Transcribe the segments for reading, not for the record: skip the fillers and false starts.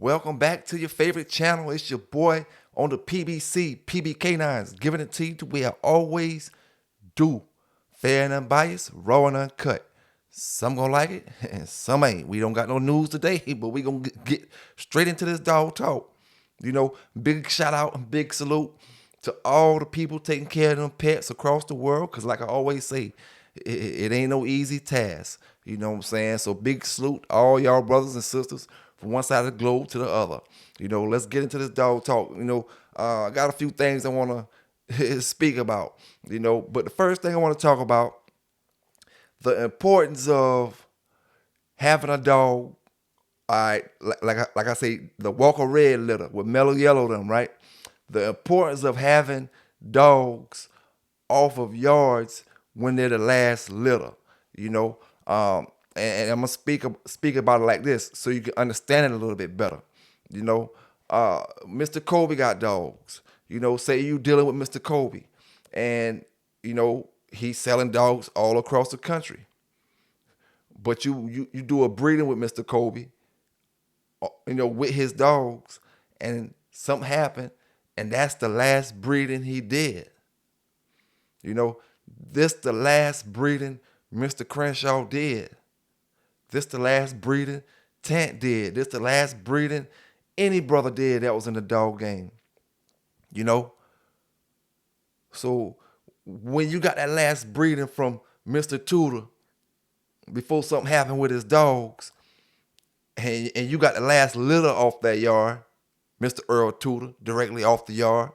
Welcome back to your favorite channel. It's your boy on the PBC, K9s, giving it to you the way I always do. Fair and unbiased, raw and uncut. Some gonna like it, and some ain't. We don't got no news today, but we gonna get straight into this dog talk. Big shout out and big salute to all the people taking care of them pets across the world. Cause like I always say, it ain't no easy task. You know what I'm saying? So big salute to all y'all brothers and sisters from one side of the globe to the other. Let's get into this dog talk. I got a few things I want to speak about. But the first thing I want to talk about, the importance of having a dog. All right, like I say, the Walker Red litter with Mellow Yellow them, right? The importance of having dogs off of yards when they're the last litter, and I'm gonna speak about it like this so you can understand it a little bit better. Mr. Kobe got dogs. Say you dealing with Mr. Kobe, and he's selling dogs all across the country. But you do a breeding with Mr. Kobe, with his dogs, and something happened, and that's the last breeding he did. This the last breeding Mr. Crenshaw did. This the last breeding Tant did. This the last breeding any brother did that was in the dog game. So when you got that last breeding from Mr. Tudor, before something happened with his dogs, and you got the last litter off that yard, Mr. Earl Tudor, directly off the yard,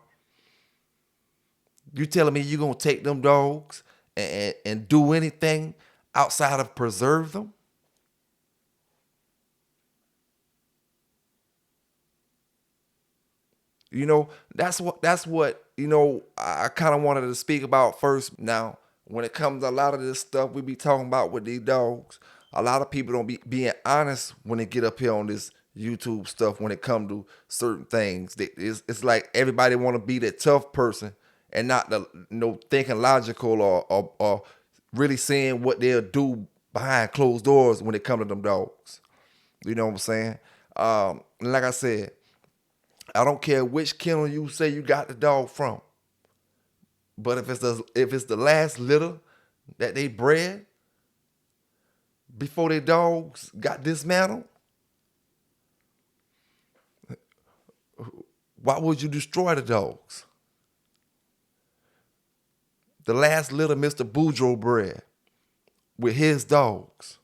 you telling me you gonna take them dogs and do anything outside of preserve them? That's what I kind of wanted to speak about first. Now, when it comes to a lot of this stuff we be talking about with these dogs, a lot of people don't be being honest when they get up here on this YouTube stuff when it comes to certain things. It's like everybody want to be the tough person and not the thinking logical or really seeing what they'll do behind closed doors when it comes to them dogs. You know what I'm saying? Like I said, I don't care which kennel you say you got the dog from, but if it's the last litter that they bred before their dogs got dismantled, why would you destroy the dogs? The last litter Mr. Boudreaux bred with his dogs,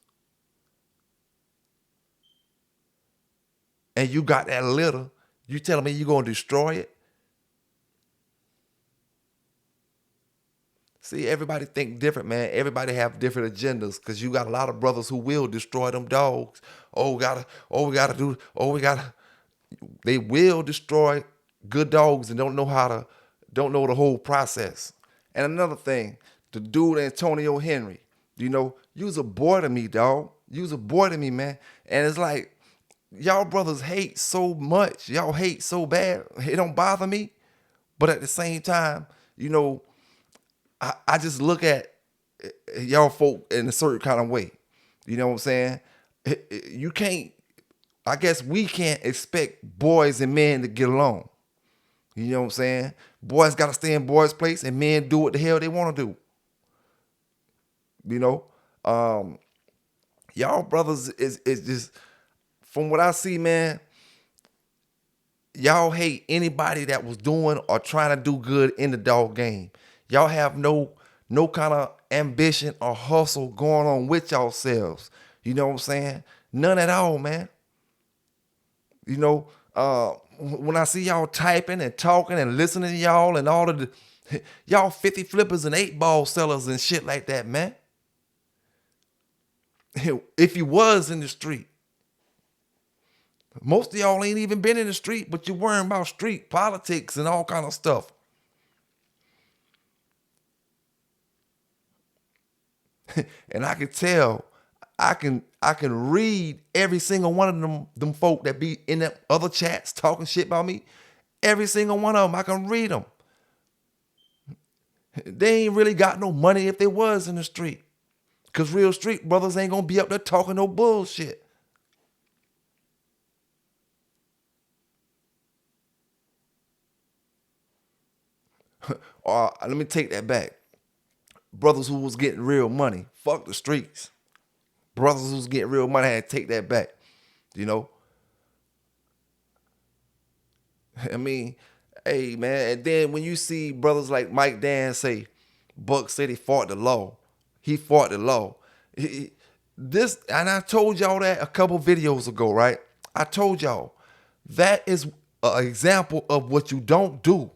and you got that litter, you telling me you're going to destroy it? See, everybody think different, man. Everybody have different agendas because you got a lot of brothers who will destroy them dogs. They will destroy good dogs and don't know the whole process. And another thing, the dude Antonio Henry, you was a boy to me, dog. You was a boy to me, man. And it's like, y'all brothers hate so much. Y'all hate so bad. It don't bother me. But at the same time, I just look at y'all folk in a certain kind of way. You know what I'm saying? You can't, I guess we can't expect boys and men to get along. You know what I'm saying? Boys got to stay in boys' place and men do what the hell they want to do. Y'all brothers is just, from what I see, man, y'all hate anybody that was doing or trying to do good in the dog game. Y'all have no kind of ambition or hustle going on with yourselves. You know what I'm saying? None at all, man. When I see y'all typing and talking and listening to y'all and all of the, y'all 50 flippers and 8-ball sellers and shit like that, man. If you was in the street, most of y'all ain't even been in the street, but you're worrying about street politics and all kind of stuff. And I can tell, I can read every single one of them folk that be in them other chats talking shit about me. Every single one of them, I can read them. They ain't really got no money if they was in the street. Because real street brothers ain't going to be up there talking no bullshit. Or let me take that back. Brothers who was getting real money, fuck the streets. Brothers who was getting real money, I had to take that back. You know? I mean, hey man, and then when you see brothers like Mike Dan say, Buck said he fought the law. He fought the law. This, and I told y'all that a couple videos ago, right? I told y'all that is an example of what you don't do.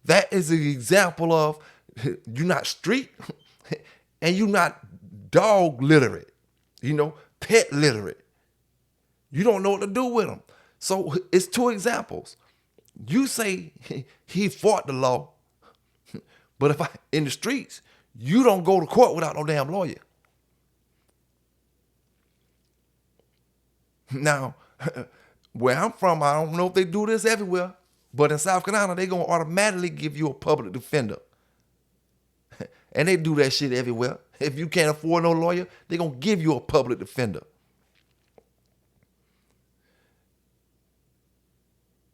That is an example of you're not street and you're not dog literate, pet literate. You don't know what to do with them. So it's two examples. You say he fought the law, but if in the streets, you don't go to court without no damn lawyer. Now, where I'm from, I don't know if they do this everywhere, but in South Carolina, they're going to automatically give you a public defender. And they do that shit everywhere. If you can't afford no lawyer, they're going to give you a public defender.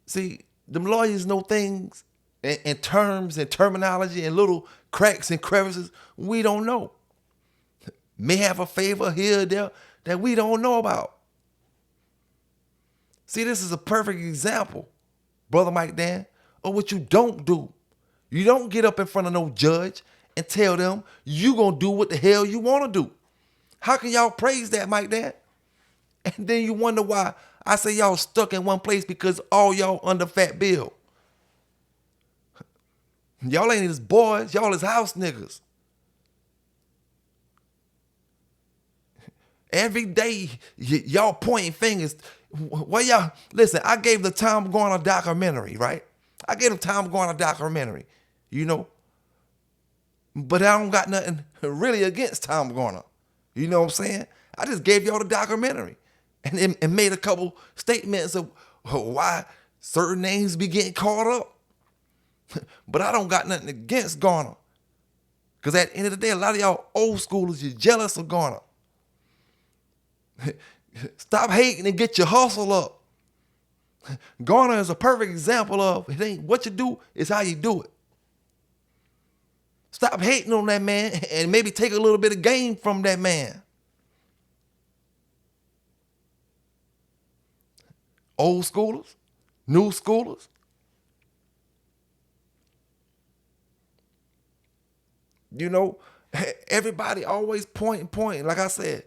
See, them lawyers know things and terms and terminology and little cracks and crevices we don't know. May have a favor here or there that we don't know about. See, this is a perfect example, Brother Mike Dan, of what you don't do. You don't get up in front of no judge and tell them you gonna do what the hell you wanna do. How can y'all praise that, Mike Dan? And then you wonder why I say y'all stuck in one place, because all y'all under fat bill. Y'all ain't his boys, y'all his house niggas. Every day, y'all pointing fingers. Well, y'all, listen, I gave the Tom Garner documentary, right? I gave the Tom Garner documentary, But I don't got nothing really against Tom Garner. You know what I'm saying? I just gave y'all the documentary and made a couple statements of why certain names be getting caught up. But I don't got nothing against Garner. Because at the end of the day, a lot of y'all old schoolers, you're jealous of Garner. Stop hating and get your hustle up. Garner is a perfect example of it ain't what you do, it's how you do it. Stop hating on that man and maybe take a little bit of game from that man. Old schoolers, new schoolers. Everybody always pointing. Like I said,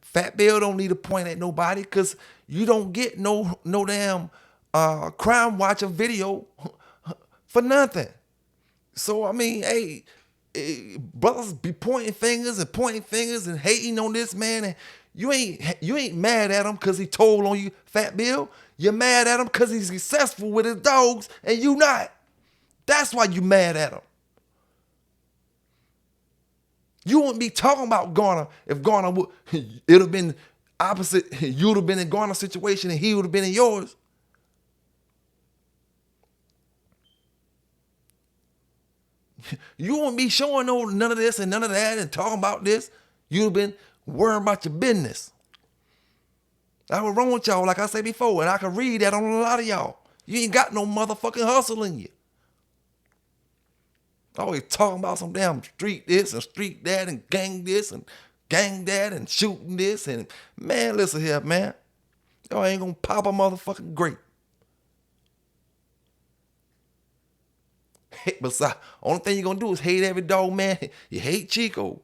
Fat Bill don't need to point at nobody because you don't get no damn crime watcher video for nothing. So I mean, hey, brothers be pointing fingers and hating on this man, and you ain't mad at him because he told on you, Fat Bill. You're mad at him because he's successful with his dogs and you not. That's why you mad at him. You wouldn't be talking about Garner if Garner would. It'd have been opposite. You'd have been in Garner's situation and he would have been in yours. You wouldn't be showing none of this and none of that and talking about this. You'd have been worrying about your business. That's what's wrong with y'all, like I said before, and I can read that on a lot of y'all. You ain't got no motherfucking hustle in you. Always talking about some damn street this and street that and gang this and gang that and shooting this. And man, listen here, man. Y'all ain't gonna pop a motherfucking grape. Besides, only thing you're gonna do is hate every dog, man. You hate Chico.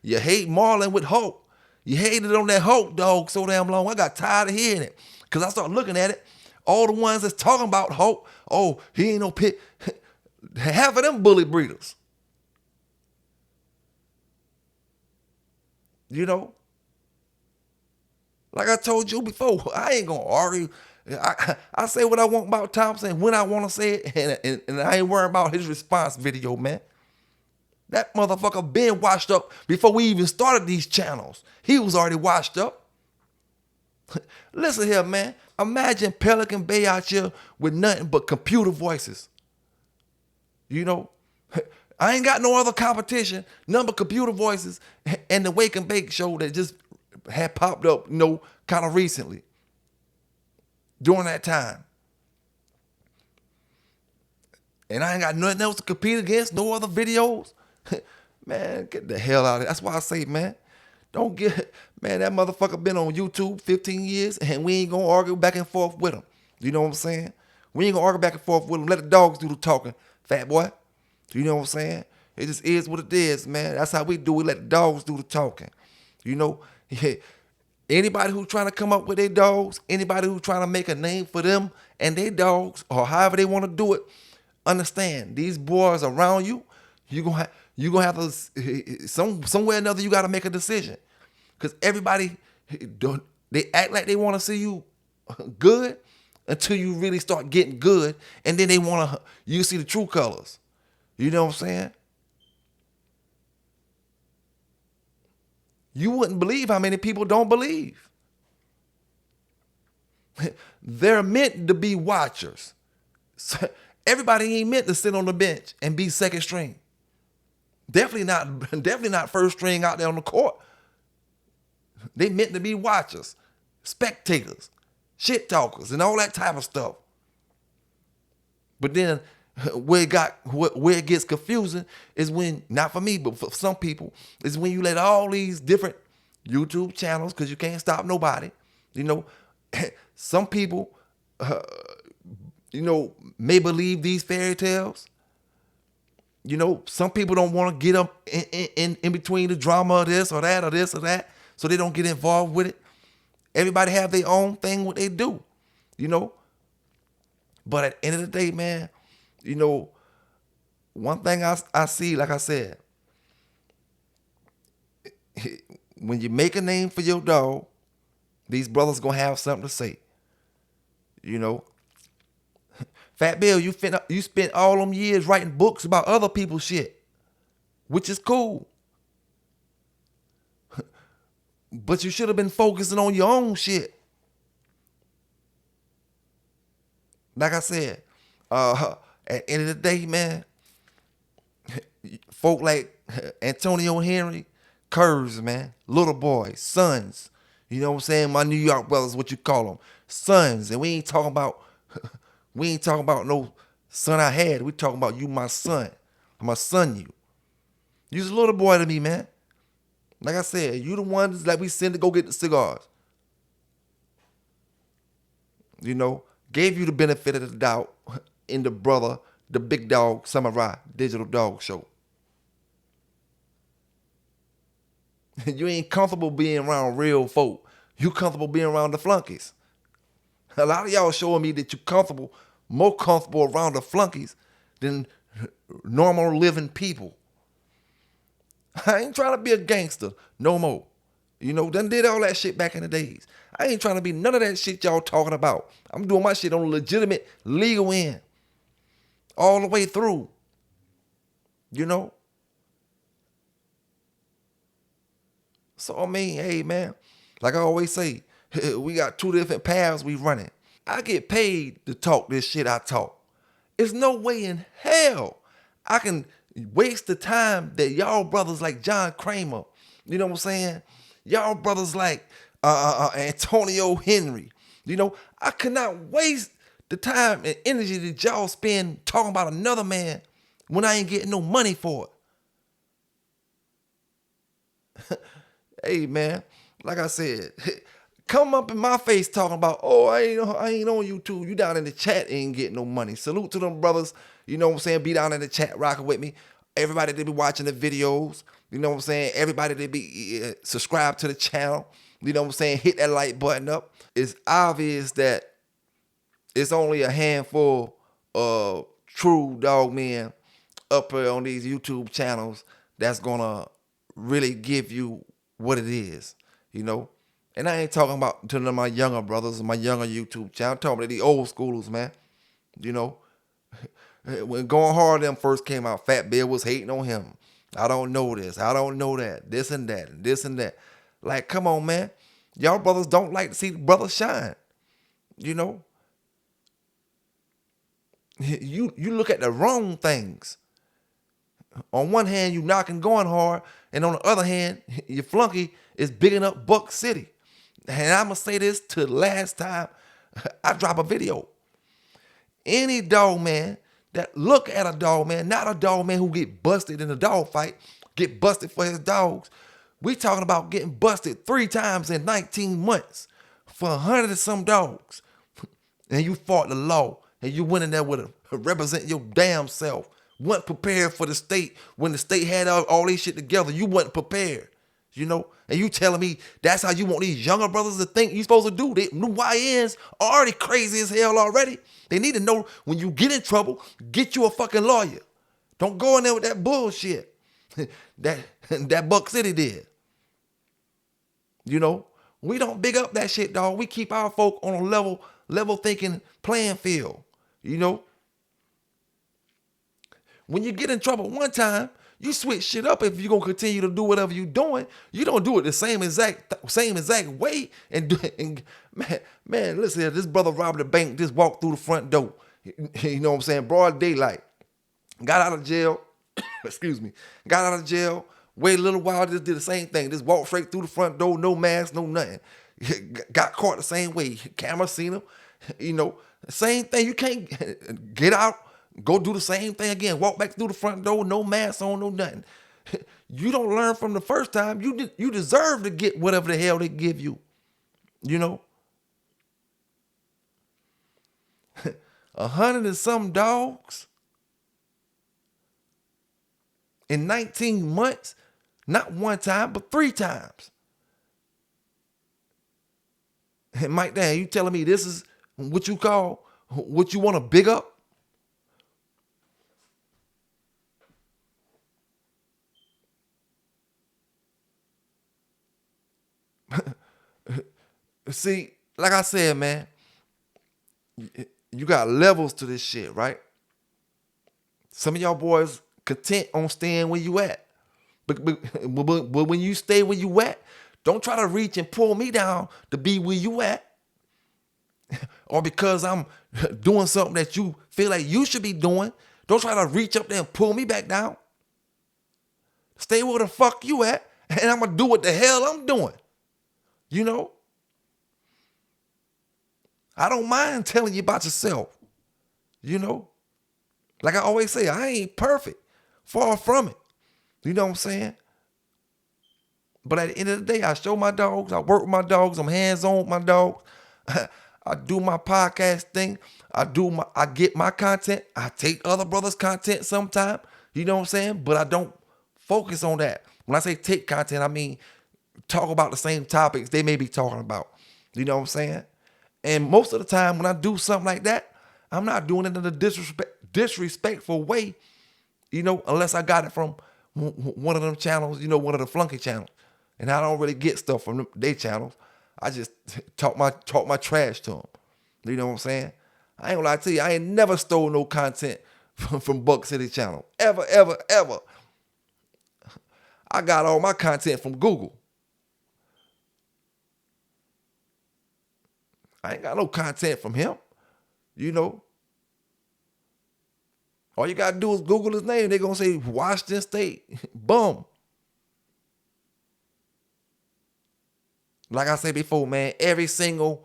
You hate Marlon with Hulk. You hated on that Hulk dog so damn long. I got tired of hearing it. Because I started looking at it. All the ones that's talking about Hulk, oh, he ain't no pit. Half of them bully breeders. Like I told you before, I ain't gonna argue. I say what I want about Thompson when I want to say it, and I ain't worried about his response video, man. That motherfucker been washed up before we even started these channels. He was already washed up. Listen here, man. Imagine Pelican Bay out here with nothing but computer voices. I ain't got no other competition, none but computer voices and the Wake and Bake show that just had popped up, kind of recently during that time. and I ain't got nothing else to compete against, no other videos. Man, get the hell out of here. That's why I say, man, don't get, man, that motherfucker been on YouTube 15 years and we ain't gonna argue back and forth with him. You know what I'm saying? We ain't gonna argue back and forth with him. Let the dogs do the talking, fat boy. You know what I'm saying? It just is what it is, man. That's how we do. We let the dogs do the talking. You know, anybody who's trying to come up with their dogs, anybody who's trying to make a name for them and their dogs, or however they want to do it, understand these boys around you. You gonna have to somewhere or another. You got to make a decision, because everybody they act like they want to see you good until you really start getting good, and then they want to you see the true colors. You know what I'm saying? You wouldn't believe how many people don't believe. They're meant to be watchers. Everybody ain't meant to sit on the bench and be second string. Definitely not first string out there on the court. They meant to be watchers, spectators, shit talkers, and all that type of stuff. But then where it gets confusing is when, not for me, but for some people, is when you let all these different YouTube channels, because you can't stop nobody. You know, some people, may believe these fairy tales. You know, some people don't want to get up in between the drama of this or that or this or that, so they don't get involved with it. Everybody have their own thing, what they do, you know. But at the end of the day, man, you know, one thing I see, like I said, when you make a name for your dog, these brothers gonna have something to say. You know, Fat Bill, you spent all them years writing books about other people's shit, which is cool. But you should have been focusing on your own shit. Like I said, at the end of the day, man, folk like Antonio Henry, curves, man, little boys, sons. You know what I'm saying? My New York brothers, what you call them, sons. And we ain't talking about no son I had. We talking about you, my son. I'm a son you. You's a little boy to me, man. Like I said, you the ones that we send to go get the cigars. You know, gave you the benefit of the doubt in the Big Dog Samurai Digital Dog Show. You ain't comfortable being around real folk. You comfortable being around the flunkies. A lot of y'all showing me that you more comfortable around the flunkies than normal living people. I ain't trying to be a gangster no more. You know, done did all that shit back in the days. I ain't trying to be none of that shit y'all talking about. I'm doing my shit on a legitimate, legal end. All the way through. You know? So, I mean, hey, man, like I always say, we got two different paths we running. I get paid to talk this shit I talk. There's no way in hell I can waste the time that y'all brothers like John Kramer, you know what I'm saying? Y'all brothers like Antonio Henry, you know, I cannot waste the time and energy that y'all spend talking about another man when I ain't getting no money for it. Hey, man, like I said, come up in my face talking about, oh, I ain't on YouTube. You down in the chat ain't getting no money. Salute to them brothers, you know what I'm saying? Be down in the chat rocking with me. Everybody that be watching the videos, you know what I'm saying? Everybody that be subscribed to the channel, you know what I'm saying? Hit that like button up. It's obvious that it's only a handful of true dog men up here on these YouTube channels that's gonna really give you what it is, you know? And I ain't talking about to my younger brothers, my younger YouTube channel. I'm talking about the old schoolers, man. You know, when Going Hard them first came out, Fat Bill was hating on him. I don't know this. I don't know that. This and that. And this and that. Like, come on, man. Y'all brothers don't like to see the brothers shine. You know? You look at the wrong things. On one hand, you knocking Going Hard, and on the other hand, your flunky is bigging up Buck City. And I'm going to say this to the last time I drop a video. Any dog man that look at a dog, man, not a dog, man, who get busted in a dog fight, get busted for his dogs. We talking about getting busted 3 times in 19 months for 100 and some dogs. And you fought the law and you went in there with a represent your damn self. Wasn't prepared for the state when the state had all these shit together. You wasn't prepared, you know? And you telling me that's how you want these younger brothers to think you supposed to do? They new YNs are already crazy as hell already. They need to know when you get in trouble, get you a fucking lawyer. Don't go in there with that bullshit that Buck City did. You know, we don't big up that shit, dog. We keep our folk on a level thinking playing field. You know, when you get in trouble one time, you switch shit up. If you're gonna continue to do whatever you're doing, you don't do it the same exact way. And man, listen here, this brother robbed the bank, just walked through the front door. You know what I'm saying? Broad daylight. Got out of jail. Excuse me. Got out of jail. Waited a little while, just did the same thing. Just walked straight through the front door, no mask, no nothing. Got caught the same way. Camera seen him. You know, same thing. You can't get out, go do the same thing again. Walk back through the front door, no mask on, no nothing. You don't learn from the first time. You deserve to get whatever the hell they give you. You know? 100 and some dogs in 19 months. Not one time, but 3 times. And Mike, damn, you telling me this is what you want to big up? See, like I said, man, you got levels to this shit, right? Some of y'all boys content on staying where you at. But when you stay where you at, don't try to reach and pull me down to be where you at. Or because I'm doing something that you feel like you should be doing, don't try to reach up there and pull me back down. Stay where the fuck you at, and I'm going to do what the hell I'm doing. You know? I don't mind telling you about yourself. You know? Like I always say, I ain't perfect. Far from it. You know what I'm saying? But at the end of the day, I show my dogs. I work with my dogs. I'm hands-on with my dogs. I do my podcast thing. I get my content. I take other brothers' content sometime. You know what I'm saying? But I don't focus on that. When I say take content, I mean talk about the same topics they may be talking about. You know what I'm saying? And most of the time when I do something like that, I'm not doing it in a disrespectful way, you know, unless I got it from one of them channels, you know, one of the flunky channels. And I don't really get stuff from their channels. I just talk my trash to them. You know what I'm saying? I ain't gonna lie to you, I ain't never stole no content from Buck City channel. Ever, ever, ever. I got all my content from Google. I ain't got no content from him. You know. All you gotta do is Google his name. They're gonna say Washington State. Boom. Like I said before, man, every single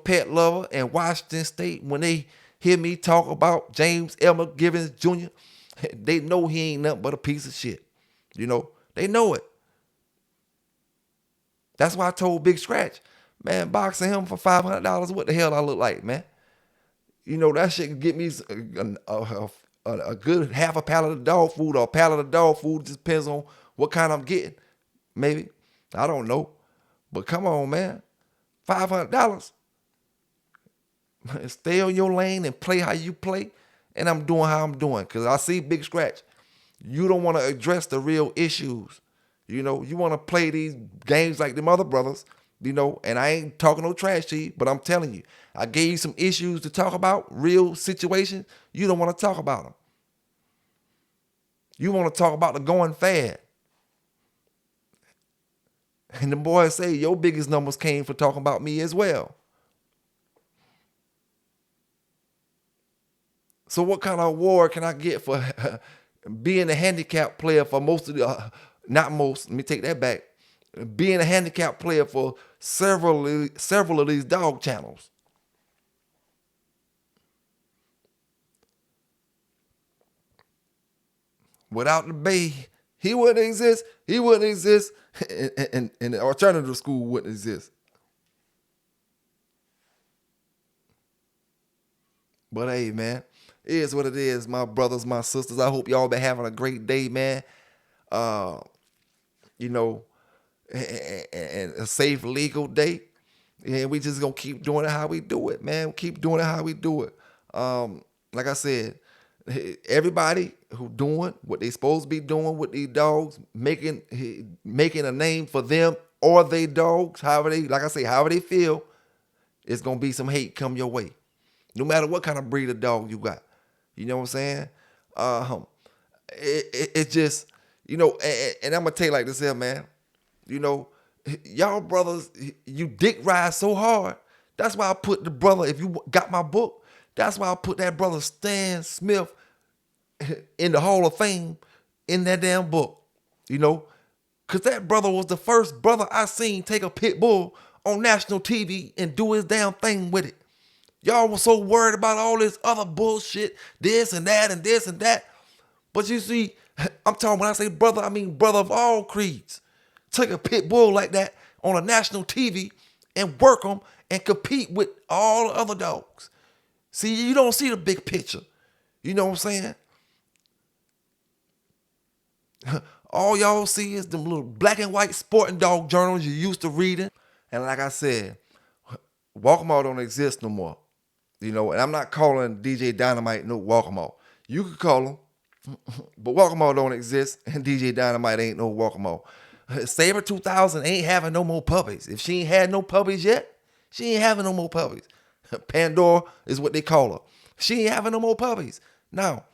pet lover in Washington State, when they hear me talk about James Elmer Givens Jr., they know he ain't nothing but a piece of shit. You know, they know it. That's why I told Big Scratch, man, boxing him for $500, what the hell I look like, man? You know, that shit can get me a good half a pallet of dog food or a pallet of dog food. Just depends on what kind I'm getting. Maybe. I don't know. But come on, man. $500. Stay on your lane and play how you play. And I'm doing how I'm doing. Because I see Big Scratch. You don't want to address the real issues. You know, you want to play these games like them other brothers. You know, and I ain't talking no trash to you, but I'm telling you, I gave you some issues to talk about, real situations. You don't want to talk about them. You want to talk about the going fad. And the boys say your biggest numbers came for talking about me as well. So what kind of award can I get for being a handicapped player for most of the, not most, let me take that back, being a handicapped player for several of these dog channels? Without the Bay, he wouldn't exist. He wouldn't exist. And the alternative school wouldn't exist. But hey, man, it is what it is, my brothers, my sisters. I hope y'all been having a great day, man. Uh, you know, and a safe legal day. And we just gonna keep doing it how we do it, man. Keep doing it how we do it. Like I said, everybody who doing what they supposed to be doing with these dogs, making a name for them or they dogs, however they, like I say, however they feel, it's gonna be some hate come your way. No matter what kind of breed of dog you got. You know what I'm saying? It just, and I'm gonna tell you like this here, man. You know, y'all brothers, you dick ride so hard. That's why I put the brother, if you got my book, that's why I put that brother Stan Smith in the Hall of Fame in that damn book. You know, because that brother was the first brother I seen take a Pitbull on national TV and do his damn thing with it. Y'all were so worried about all this other bullshit, this and that and this and that. But you see, I'm talking, when I say brother, I mean brother of all creeds. Take a pit bull like that on a national TV and work them and compete with all the other dogs. See, you don't see the big picture. You know what I'm saying? All y'all see is them little black and white sporting dog journals you used to reading. And like I said, Walkmall don't exist no more. You know, and I'm not calling DJ Dynamite no Walkmall. You could call him, but Walkmall don't exist, and DJ Dynamite ain't no Walkmall. Saber 2000 ain't having no more puppies. If she ain't had no puppies yet, she ain't having no more puppies. Pandora is what they call her. She ain't having no more puppies. Now,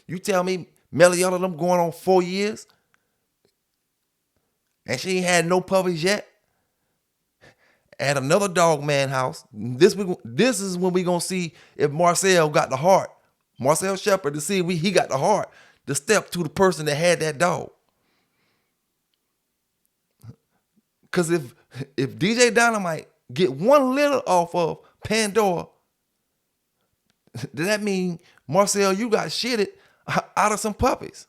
you tell me Meliana them going on 4 years, and she ain't had no puppies yet? At another dog man house, this is when we gonna see if Marcel got the heart. Marcel Shepard, to see if he got the heart to step to the person that had that dog. Cause if DJ Dynamite get one litter off of Pandora, does that mean, Marcel, you got shitted out of some puppies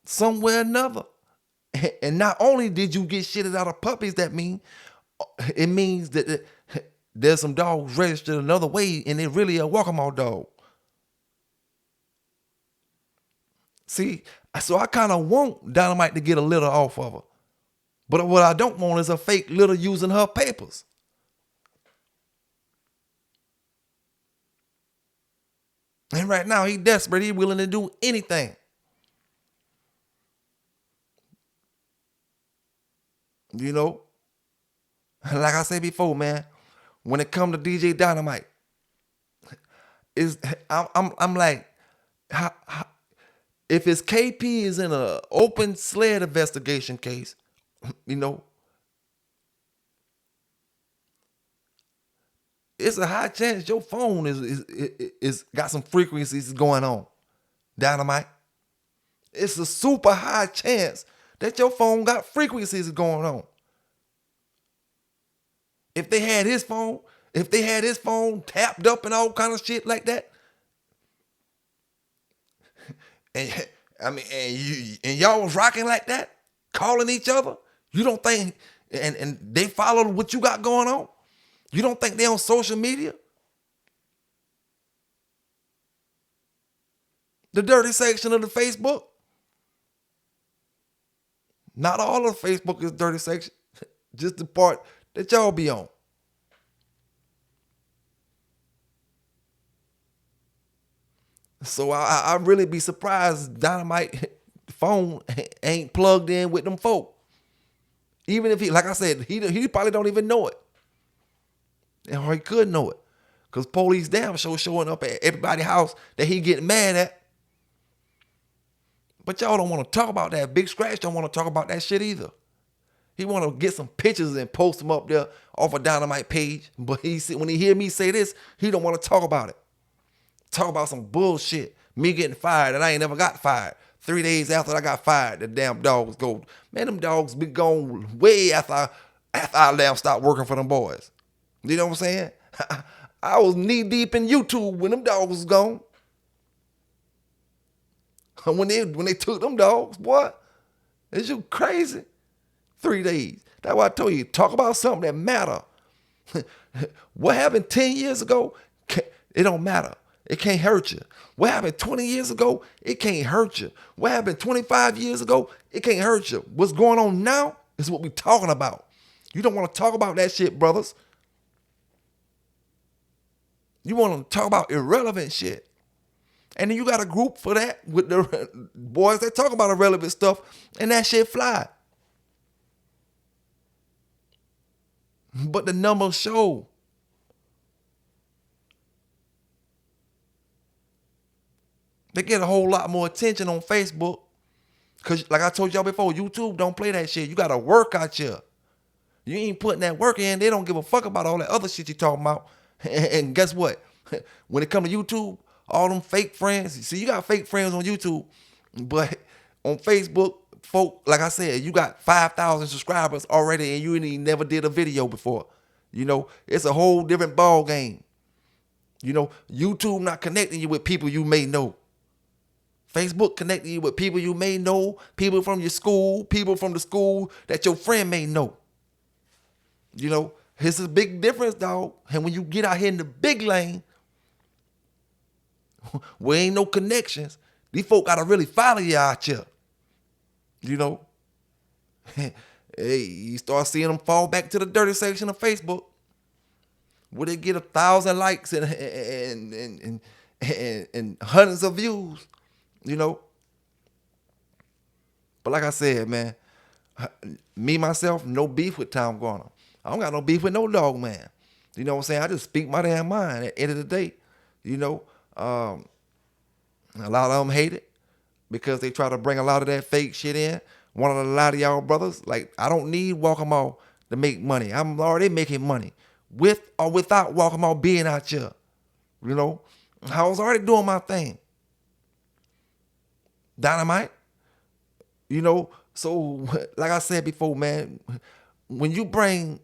somewhere or another? And not only did you get shitted out of puppies, it means that there's some dogs registered another way and they're really a Walkmall dog. See, so I kind of want Dynamite to get a litter off of her. But what I don't want is a fake litter using her papers. And right now, he desperate. He willing to do anything. You know, like I said before, man, when it come to DJ Dynamite, I'm like, if his KP is in an open sled investigation case, you know, it's a high chance your phone is got some frequencies going on, Dynamite. It's a super high chance that your phone got frequencies going on. If they had his phone tapped up and all kind of shit like that, and I mean, and y'all was rocking like that, calling each other, you don't think, and they followed what you got going on? You don't think they on social media? The dirty section of the Facebook? Not all of Facebook is dirty section. Just the part that y'all be on. So I really be surprised Dynamite phone ain't plugged in with them folk. Even if he, like I said, he probably don't even know it. Or he could know it. Because police damn sure showing up at everybody's house that he getting mad at. But y'all don't want to talk about that. Big Scratch don't want to talk about that shit either. He want to get some pictures and post them up there off a Dynamite page. But when he hear me say this, he don't want to talk about it. Talk about some bullshit. Me getting fired and I ain't never got fired. 3 days after I got fired, the damn dogs go. Man, them dogs been gone way after I damn stopped working for them boys. You know what I'm saying? I was knee deep in YouTube when them dogs was gone. when they took them dogs, boy, is you crazy? 3 days. That's why I told you, talk about something that matter. What happened 10 years ago, it don't matter. It can't hurt you. What happened 20 years ago, it can't hurt you. What happened 25 years ago, it can't hurt you. What's going on now is what we're talking about. You don't want to talk about that shit, brothers. You want to talk about irrelevant shit. And then you got a group for that with the boys that talk about irrelevant stuff, and that shit fly. But the numbers show. They get a whole lot more attention on Facebook. Because like I told y'all before, YouTube don't play that shit. You got to work out here. You ain't putting that work in. They don't give a fuck about all that other shit you talking about. And guess what? When it comes to YouTube, all them fake friends. See, you got fake friends on YouTube. But on Facebook, folk, like I said, you got 5,000 subscribers already and you ain't never did a video before. You know, it's a whole different ball game. You know, YouTube not connecting you with people you may know. Facebook connecting you with people you may know, people from your school, people from the school that your friend may know. You know, it's a big difference, dog. And when you get out here in the big lane, where ain't no connections, these folk gotta really follow you out here. You know, hey, you start seeing them fall back to the dirty section of Facebook, where they get 1,000 likes and hundreds of views. You know, but like I said, man, me myself, no beef with Tom Garner. I don't got no beef with no dog, man. You know what I'm saying? I just speak my damn mind at the end of the day. You know, a lot of them hate it because they try to bring a lot of that fake shit in. One of a lot of y'all brothers, like, I don't need Walk 'em All to make money. I'm already making money with or without Walk 'em All being out here. You know, I was already doing my thing. Dynamite. You know, so like I said before, man, when you bring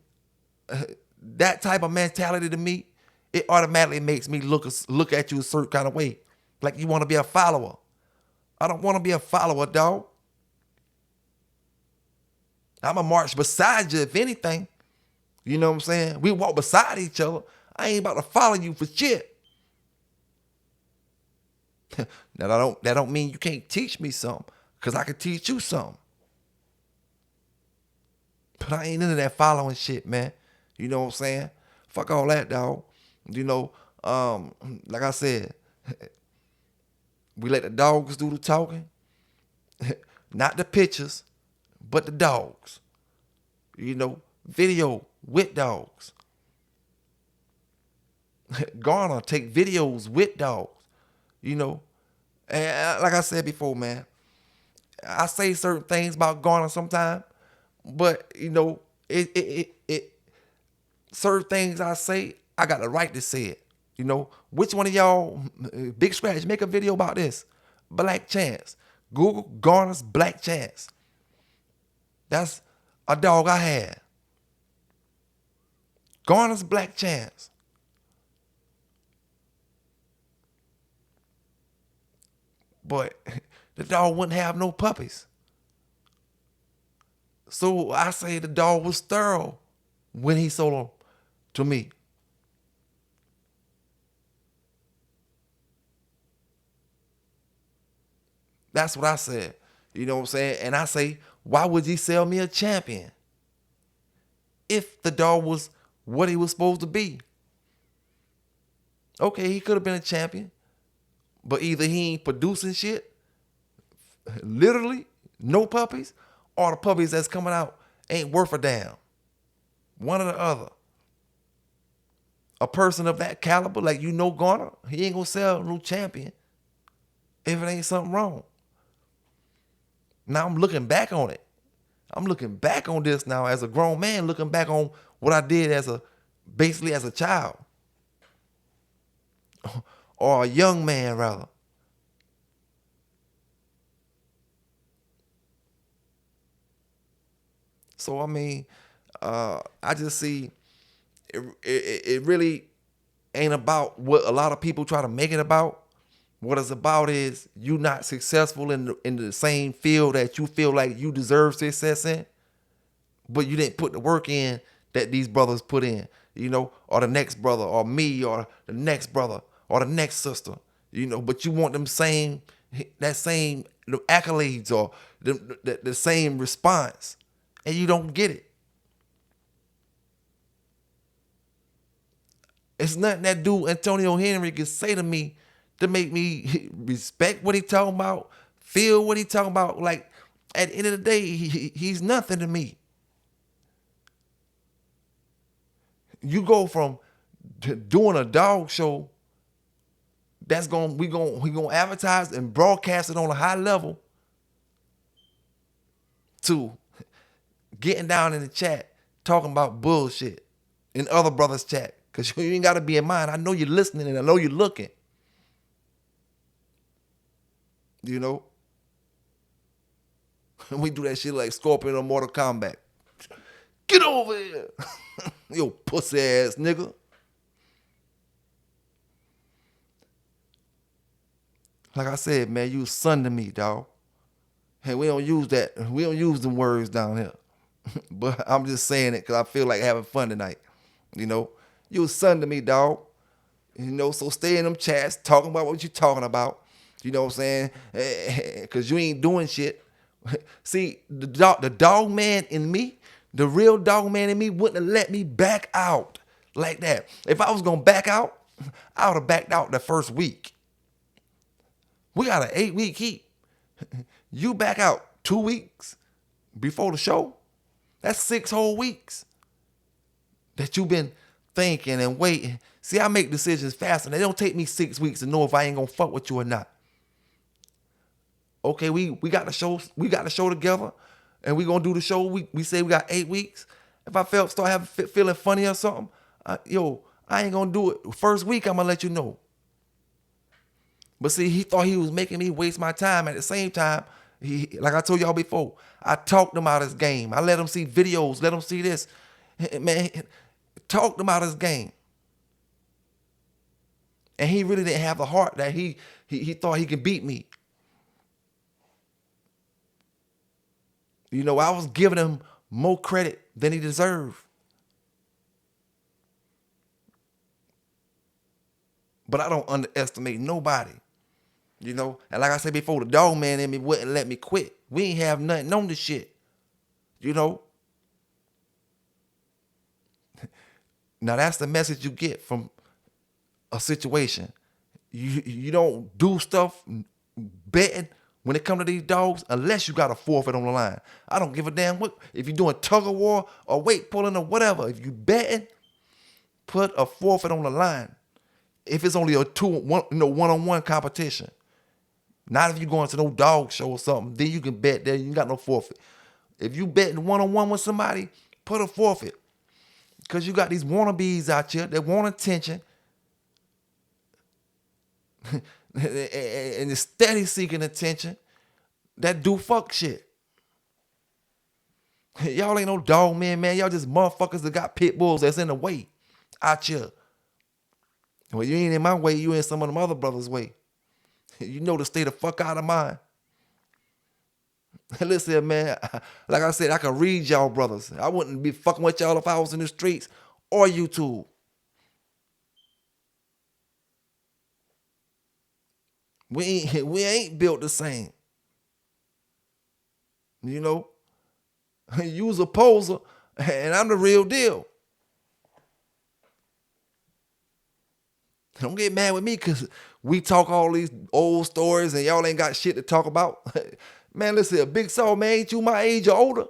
that type of mentality to me, it automatically makes me look at you a certain kind of way. Like you want to be a follower. I don't want to be a follower, dog. I'm a march beside you, if anything. You know what I'm saying? We walk beside each other. I ain't about to follow you for shit. Now, that don't mean you can't teach me something, because I can teach you something. But I ain't into that following shit, man. You know what I'm saying? Fuck all that, dog. You know, like I said, we let the dogs do the talking. Not the pictures, but the dogs. You know, video with dogs. Garner take videos with dogs. You know, and like I said before, man, I say certain things about Garner sometimes, but you know, it certain things I say, I got the right to say it. You know, which one of y'all, Big Scratch, make a video about this? Black Chance. Google Garner's Black Chance. That's a dog I had. Garner's Black Chance. But the dog wouldn't have no puppies. So I say the dog was thorough when he sold them to me. That's what I said. You know what I'm saying? And I say, why would he sell me a champion if the dog was what he was supposed to be? Okay, he could have been a champion, but either he ain't producing shit, literally, no puppies, or the puppies that's coming out ain't worth a damn. One or the other. A person of that caliber, like Garner, he ain't gonna sell no champion if it ain't something wrong. Now I'm looking back on it. I'm looking back on this now as a grown man, looking back on what I did basically as a child. Or a young man, rather. So, I mean, I just see it really ain't about what a lot of people try to make it about. What it's about is you not successful in the same field that you feel like you deserve success in, but you didn't put the work in that these brothers put in, or the next brother, or me, or the next brother, or the next sister, but you want that same accolades or the same response, and you don't get it. It's nothing that dude Antonio Henry can say to me to make me respect what he talking about, feel what he talking about. Like, at the end of the day, he's nothing to me. You go from doing a dog show that's we gonna advertise and broadcast it on a high level to getting down in the chat talking about bullshit in other brothers' chat. Cause you ain't gotta be in mine. I know you're listening and I know you're looking. We do that shit like Scorpion or Mortal Kombat. Get over here. Yo, pussy ass nigga. Like I said, man, you son to me, dog. Hey, we don't use that. We don't use them words down here. But I'm just saying it because I feel like having fun tonight. You a son to me, dog. So stay in them chats talking about what you talking about. You know what I'm saying? Because you ain't doing shit. See, the dog man in me, the real dog man in me wouldn't have let me back out like that. If I was going to back out, I would have backed out the first week. We got an 8-week heat. You back out 2 weeks before the show. That's 6 whole weeks that you've been thinking and waiting. See, I make decisions fast, and it don't take me 6 weeks to know if I ain't gonna fuck with you or not. Okay, we got the show together, and we gonna do the show. We say we got 8 weeks. If I start feeling funny or something, I ain't gonna do it. First week, I'm gonna let you know. But see, he thought he was making me waste my time. At the same time, like I told y'all before, I talked him out his game. I let him see videos, let him see this. Man, talked him out his game. And he really didn't have the heart that he thought he could beat me. I was giving him more credit than he deserved. But I don't underestimate nobody. And like I said before, the dog man in me wouldn't let me quit. We ain't have nothing on this shit. Now that's the message you get from a situation. You don't do stuff betting when it comes to these dogs unless you got a forfeit on the line. I don't give a damn what if you're doing tug of war or weight pulling or whatever. If you betting, put a forfeit on the line. If it's only a one-on-one competition. Not if you're going to no dog show or something. Then you can bet there. You got no forfeit. If you betting one-on-one with somebody, put a forfeit. Because you got these wannabes out here that want attention. And they're steady seeking attention. That do fuck shit. Y'all ain't no dog man. Y'all just motherfuckers that got pit bulls that's in the way out here. Well, you ain't in my way. You in some of them other brothers' way. You know to stay the fuck out of mine. Listen, man, like I said, I can read y'all brothers. I wouldn't be fucking with y'all if I was in the streets or YouTube. We ain't built the same. You was a poser, and I'm the real deal. Don't get mad with me because we talk all these old stories and y'all ain't got shit to talk about. Man, listen, a Big Saw, man, ain't you my age or older?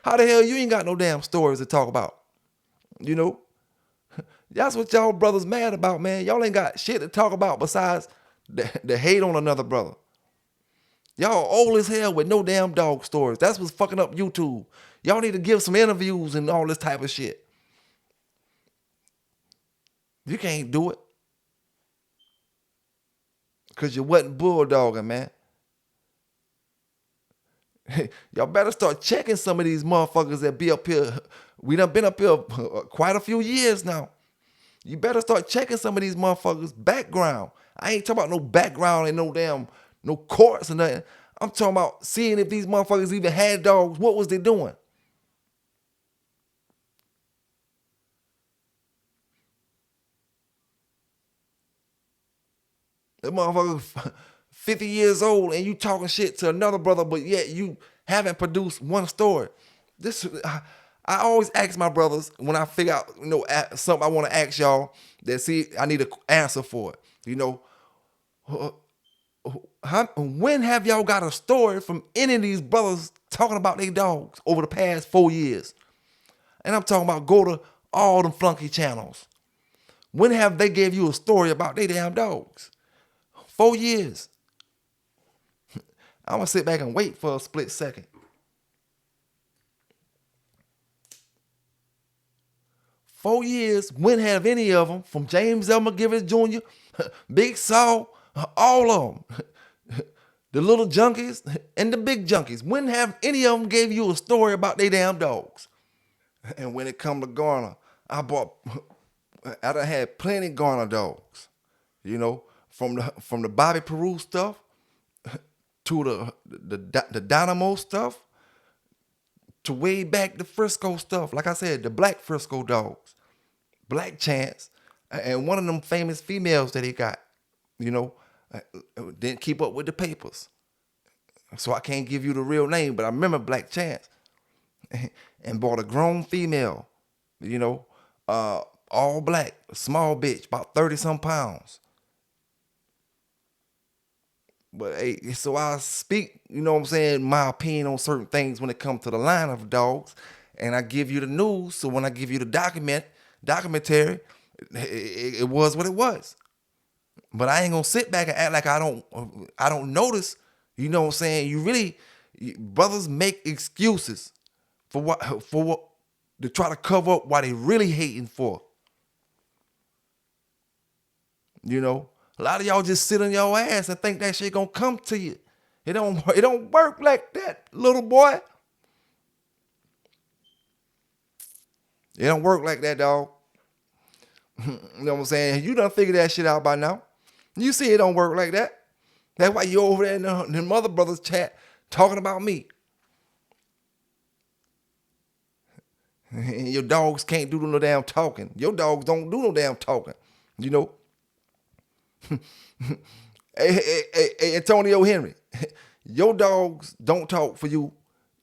How the hell you ain't got no damn stories to talk about? That's what y'all brothers mad about, man. Y'all ain't got shit to talk about besides the hate on another brother. Y'all old as hell with no damn dog stories. That's what's fucking up YouTube. Y'all need to give some interviews and all this type of shit. You can't do it. Because you wasn't bulldogging, man. Y'all better start checking some of these motherfuckers that be up here. We done been up here quite a few years now. You better start checking some of these motherfuckers' background. I ain't talking about no background and no courts or nothing. I'm talking about seeing if these motherfuckers even had dogs. What was they doing? That motherfucker 50 years old and you talking shit to another brother, but yet you haven't produced one story. This I always ask my brothers when I figure out, something I want to ask y'all that see I need an answer for it. When have y'all got a story from any of these brothers talking about their dogs over the past 4 years? And I'm talking about go to all them flunky channels. When have they gave you a story about their damn dogs? 4 years. I'm gonna sit back and wait for a split second. 4 years. When have any of them, from James Elmer Givens Jr., Big Saul, all of them, the little junkies and the big junkies, when have any of them gave you a story about their damn dogs? And when it come to Garner, I done had plenty Garner dogs, from the Bobby Peru stuff to the Dynamo stuff to way back the Frisco stuff. Like I said, the black Frisco dogs, Black Chance, and one of them famous females that he got, didn't keep up with the papers. So I can't give you the real name, but I remember Black Chance and bought a grown female, all black, small bitch, about 30 some pounds. But hey, so I speak, my opinion on certain things when it comes to the line of dogs, and I give you the news. So when I give you the documentary, it was what it was. But I ain't gonna sit back and act like I don't notice. You know what I'm saying? Brothers make excuses for what to try to cover up why they really hating for. A lot of y'all just sit on your ass and think that shit gonna come to you. It don't work like that, little boy. It don't work like that, dog. You know what I'm saying? You done figured that shit out by now. You see it don't work like that. That's why you over there in the mother brothers chat talking about me. And your dogs can't do no damn talking. Your dogs don't do no damn talking. Hey, Antonio Henry, your dogs don't talk for you.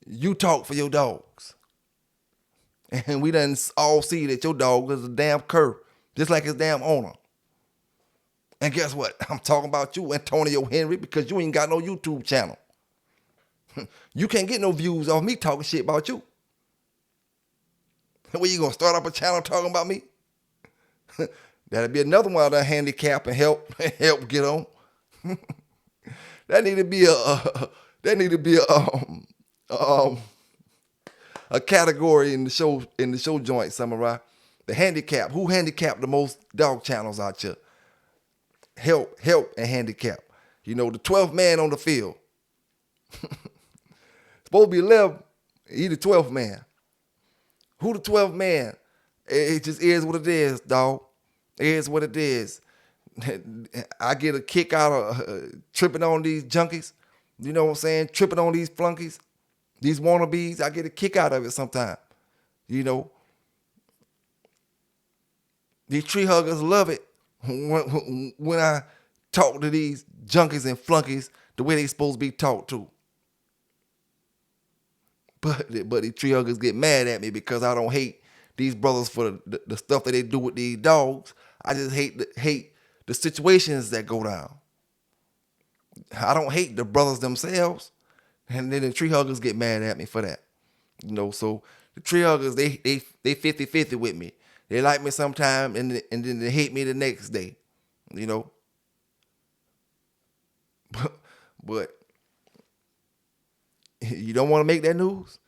You talk for your dogs. And we done all see that your dog is a damn cur, just like his damn owner. And guess what? I'm talking about you, Antonio Henry, because you ain't got no YouTube channel. You can't get no views off me talking shit about you. Where you gonna start up a channel talking about me? That'll be another one of the handicap and help get on. That need to be a category in the show joint, Samurai. The handicap. Who handicapped the most dog channels out here? Help and handicap. The 12th man on the field. Supposed to be 11. He the 12th man. Who the 12th man? It just is what it is, dog. It is what it is. I get a kick out of tripping on these junkies. You know what I'm saying? Tripping on these flunkies, these wannabes. I get a kick out of it sometimes. These tree huggers love it when I talk to these junkies and flunkies the way they supposed to be talked to. But these tree huggers get mad at me because I don't hate these brothers for the stuff that they do with these dogs. I just hate the situations that go down. I don't hate the brothers themselves. And then the tree huggers get mad at me for that. So the tree huggers, they 50-50 with me. They like me sometime and then they hate me the next day. But you don't want to make that news?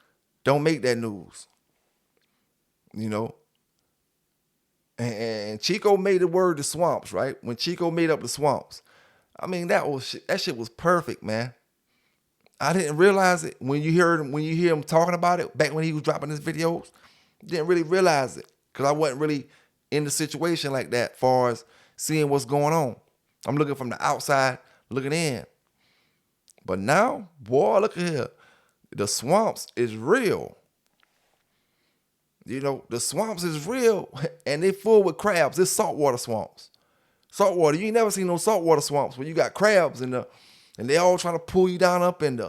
Don't make that news. And Chico made the word the swamps, right? When Chico made up the swamps, I mean that shit was perfect, man. I didn't realize it when you hear him talking about it back when he was dropping his videos. Didn't really realize it because I wasn't really in the situation like that, far as seeing what's going on. I'm looking from the outside, looking in. But now, boy, look at here. The swamps is real. You know, the swamps is real, and they full with crabs. It's saltwater swamps. Saltwater. You ain't never seen no saltwater swamps where you got crabs and they all trying to pull you down up in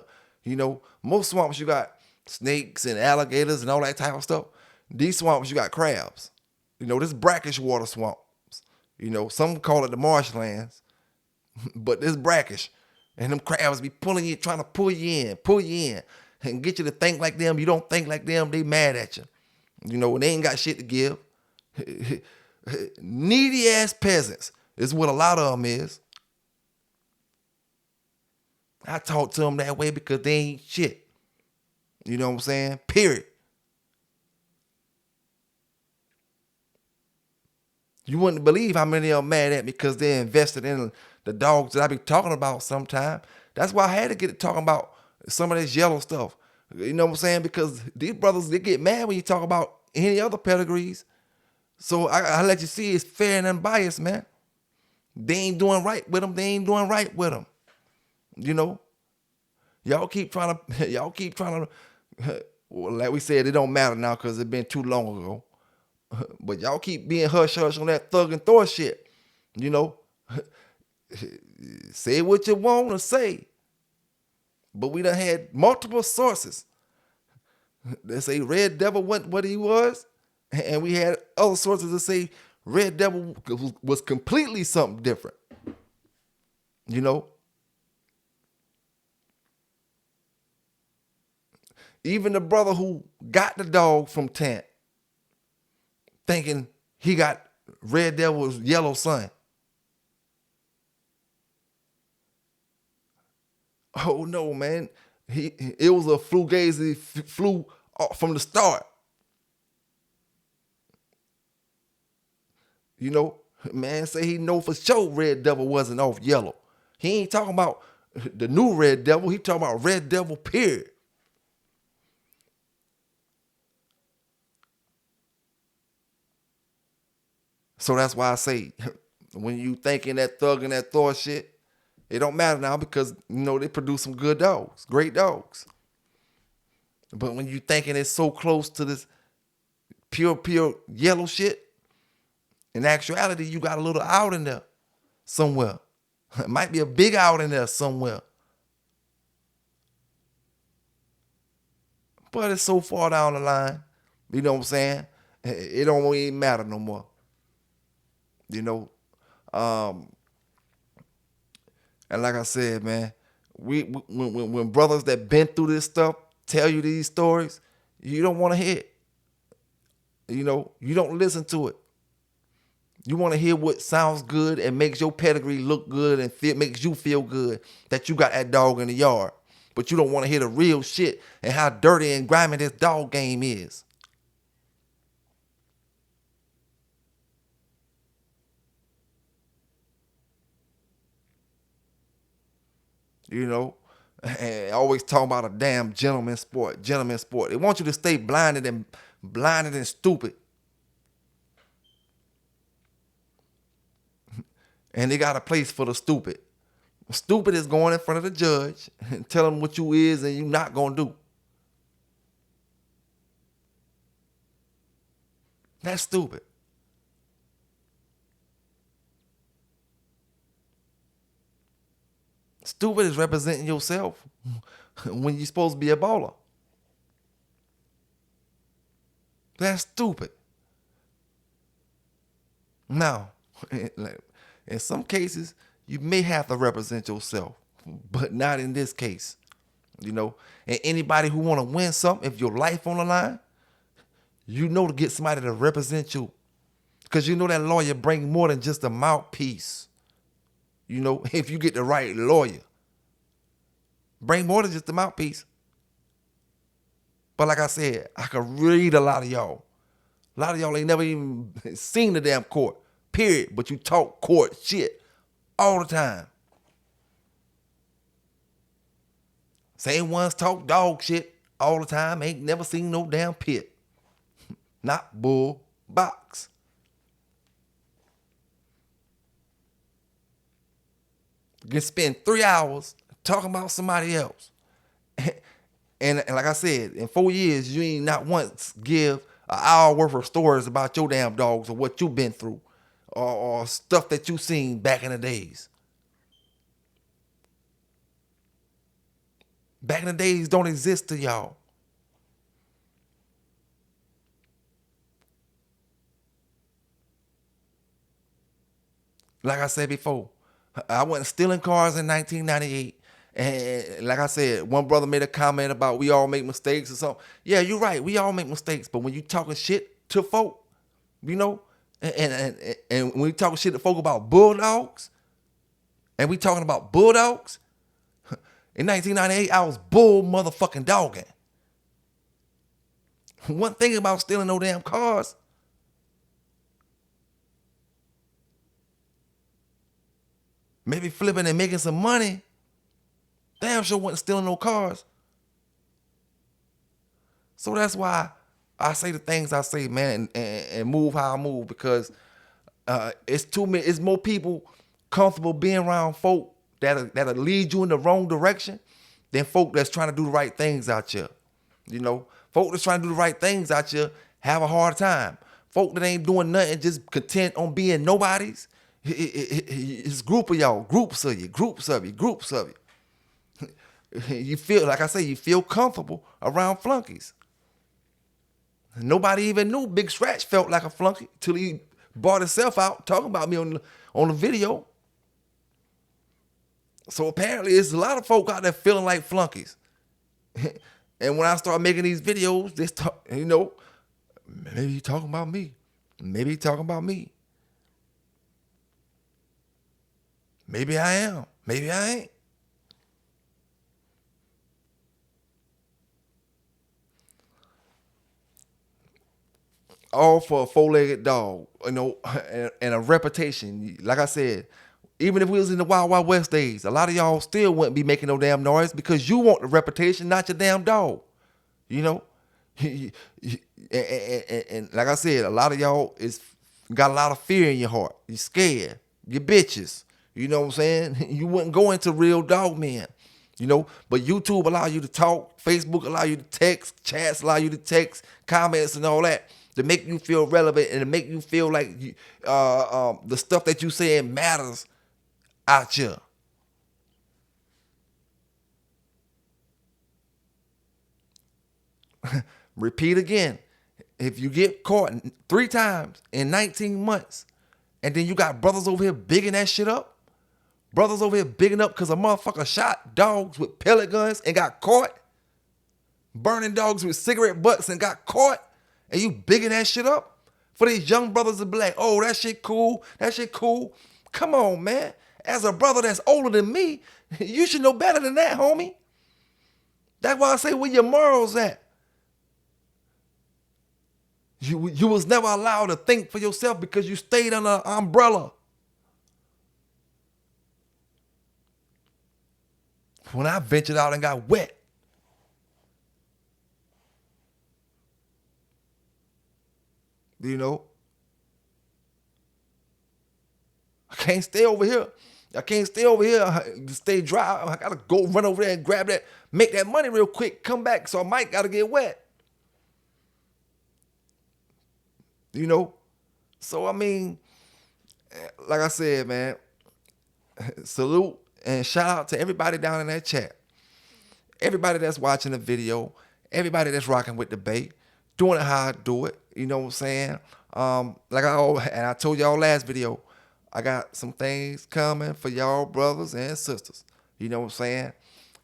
most swamps you got snakes and alligators and all that type of stuff. These swamps you got crabs. This brackish water swamps. Some call it the marshlands, but this brackish. And them crabs be pulling you, trying to pull you in, and get you to think like them. You don't think like them, they mad at you. When they ain't got shit to give. Needy ass peasants is what a lot of them is. I talk to them that way because they ain't shit. You know what I'm saying? Period. You wouldn't believe how many of them mad at me because they invested in the dogs that I be talking about sometime. That's why I had to get to talking about some of this yellow stuff. You know what I'm saying? Because these brothers, they get mad when you talk about any other pedigrees. So I let you see it's fair and unbiased, man. They ain't doing right with them. They ain't doing right with them. Y'all keep trying to, well, like we said, it don't matter now because it been too long ago. But y'all keep being hush on that thug and Thor shit. Say what you want to say. But we done had multiple sources that say Red Devil wasn't what he was. And we had other sources that say Red Devil was completely something different. Even the brother who got the dog from Tant, thinking he got Red Devil's yellow son. Oh no, man. It was a fugazi flew from the start. Man say he know for sure Red Devil wasn't off yellow. He ain't talking about the new Red Devil. He talking about Red Devil, period. So that's why I say, when you thinking that thug and that Thor shit, it don't matter now because, they produce some good dogs, great dogs. But when you thinking it's so close to this pure yellow shit, in actuality, you got a little out in there somewhere. It might be a big out in there somewhere. But it's so far down the line, you know what I'm saying? It don't even matter no more. And like I said, man, when brothers that been through this stuff tell you these stories, you don't want to hear it. You don't listen to it. You want to hear what sounds good and makes your pedigree look good and makes you feel good that you got that dog in the yard. But you don't want to hear the real shit and how dirty and grimy this dog game is. And always talking about a damn gentleman sport. They want you to stay blinded and stupid. And they got a place for the stupid. Stupid is going in front of the judge and tell him what you is and you not gonna do. That's stupid. Stupid is representing yourself when you're supposed to be a baller. That's stupid. Now, in some cases, you may have to represent yourself, but not in this case. And anybody who want to win something, if your life on the line, to get somebody to represent you. Because that lawyer bring more than just a mouthpiece. If you get the right lawyer, bring more than just a mouthpiece. But like I said, I could read a lot of y'all. A lot of y'all ain't never even seen the damn court, period. But you talk court shit all the time. Same ones talk dog shit all the time. Ain't never seen no damn pit. Not bull box. You can spend 3 hours talking about somebody else. And like I said, in 4 years, you ain't not once give an hour worth of stories about your damn dogs or what you been through or stuff that you seen back in the days. Back in the days don't exist to y'all. Like I said before, I wasn't stealing cars in 1998. And like I said, one brother made a comment about we all make mistakes or something. Yeah, you're right. We all make mistakes. But when you talking shit to folk, you know, and when we talking shit to folk about bulldogs, and we talking about bulldogs, in 1998, I was bull motherfucking dogging. One thing about stealing no damn cars, maybe flipping and making some money, damn sure wasn't stealing no cars. So that's why I say the things I say, man, and move how I move, because it's too many. It's more people comfortable being around folk that'll lead you in the wrong direction than folk that's trying to do the right things out here. You know, folk that's trying to do the right things out here have a hard time. Folk that ain't doing nothing, just content on being nobodies. It's group of y'all, groups of you, groups of you, groups of you. You feel, like I say, you feel comfortable around flunkies. Nobody even knew Big Scratch felt like a flunky till he bought himself out talking about me on the video. So apparently it's a lot of folk out there feeling like flunkies. And when I start making these videos, they start, you know, maybe he talking about me. Maybe he talking about me. Maybe I am. Maybe I ain't. All for a four-legged dog, you know, and a reputation. Like I said, even if we was in the Wild Wild West days, a lot of y'all still wouldn't be making no damn noise because you want the reputation, not your damn dog. You know, and like I said, a lot of y'all is got a lot of fear in your heart. You scared. You bitches. You know what I'm saying? You wouldn't go into real dog men. You know, but YouTube allow you to talk, Facebook allow you to text, chats allow you to text, comments and all that to make you feel relevant and to make you feel like the stuff that you saying matters out here. Repeat again. If you get caught 3 times in 19 months, and then you got brothers over here bigging that shit up, brothers over here bigging up because a motherfucker shot dogs with pellet guns and got caught, burning dogs with cigarette butts and got caught, and you bigging that shit up for these young brothers to be like, oh, that shit cool, that shit cool. Come on, man. As a brother that's older than me, you should know better than that, homie. That's why I say, where your morals at? You was never allowed to think for yourself because you stayed under an umbrella. When I ventured out and got wet, you know, I can't stay over here. I can't stay over here, stay dry. I gotta go run over there and grab that, make that money real quick, come back. So I might gotta get wet. You know? So I mean, like I said, man, salute and shout out to everybody down in that chat. Everybody that's watching the video, everybody that's rocking with the Bay, doing it how I do it. You know what I'm saying? And I told y'all last video, I got some things coming for y'all brothers and sisters. You know what I'm saying?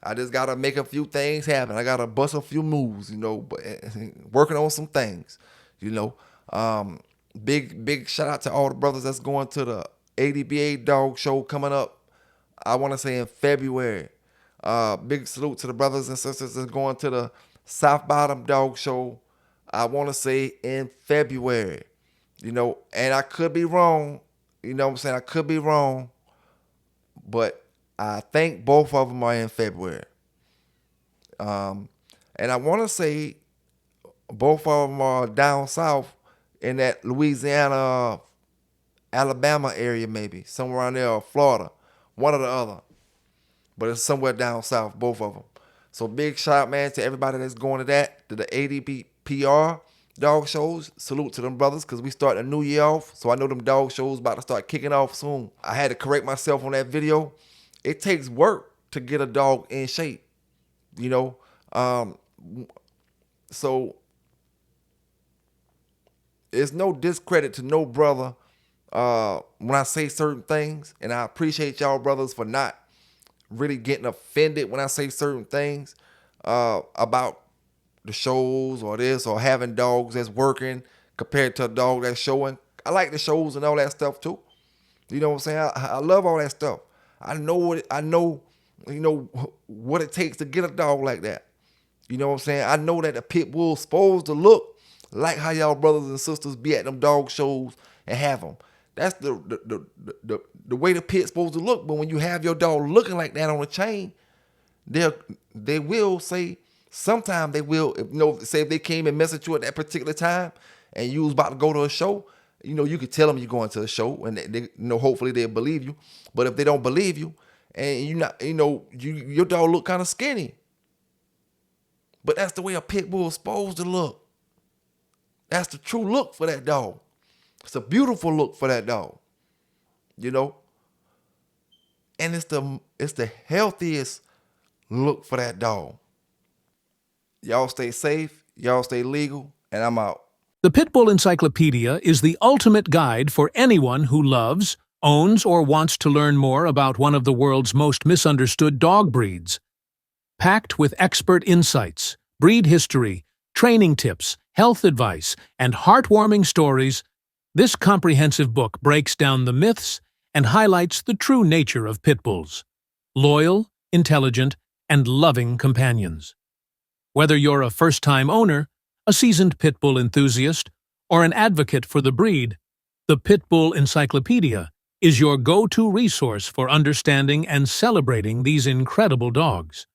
I just gotta make a few things happen. I gotta bust a few moves, you know, but working on some things, you know. Big shout out to all the brothers that's going to the ADBA dog show coming up. I want to say in February. Big salute to the brothers and sisters that's going to the South Bottom dog show. I want to say in February, you know, and I could be wrong. You know what I'm saying? I could be wrong, but I think both of them are in February. And I want to say both of them are down south in that Louisiana, Alabama area, maybe somewhere around there, or Florida, one or the other. but it's somewhere down south, both of them. So big shout out, man, to everybody that's going to that, to the ADPR dog shows. Salute to them brothers, because we start a new year off. So I know them dog shows about to start kicking off soon. I had to correct myself on that video. It takes work to get a dog in shape, you know. So it's no discredit to no brother when I say certain things, and I appreciate y'all brothers for not really getting offended when I say certain things about the shows or this, or having dogs that's working compared to a dog that's showing. I like the shows and all that stuff too. You know what I'm saying? I love all that stuff. I know you know what it takes to get a dog like that. You know what I'm saying? I know that the pit bull's supposed to look like how y'all brothers and sisters be at them dog shows and have them. That's the way the pit's supposed to look. But when you have your dog looking like that on a chain, they will say, sometimes they will, say if they came and messaged you at that particular time and you was about to go to a show, you could tell them you're going to a show, and they hopefully they'll believe you. But if they don't believe you, and you're not, your dog look kind of skinny. But that's the way a pit bull is supposed to look. That's the true look for that dog. It's a beautiful look for that dog. And it's the healthiest look for that dog. Y'all stay safe, y'all stay legal, and I'm out. The Pitbull Encyclopedia is the ultimate guide for anyone who loves, owns, or wants to learn more about one of the world's most misunderstood dog breeds. Packed with expert insights, breed history, training tips, health advice, and heartwarming stories, this comprehensive book breaks down the myths and highlights the true nature of pit bulls: loyal, intelligent, and loving companions. Whether you're a first-time owner, a seasoned pit bull enthusiast, or an advocate for the breed, the Pitbull Encyclopedia is your go-to resource for understanding and celebrating these incredible dogs.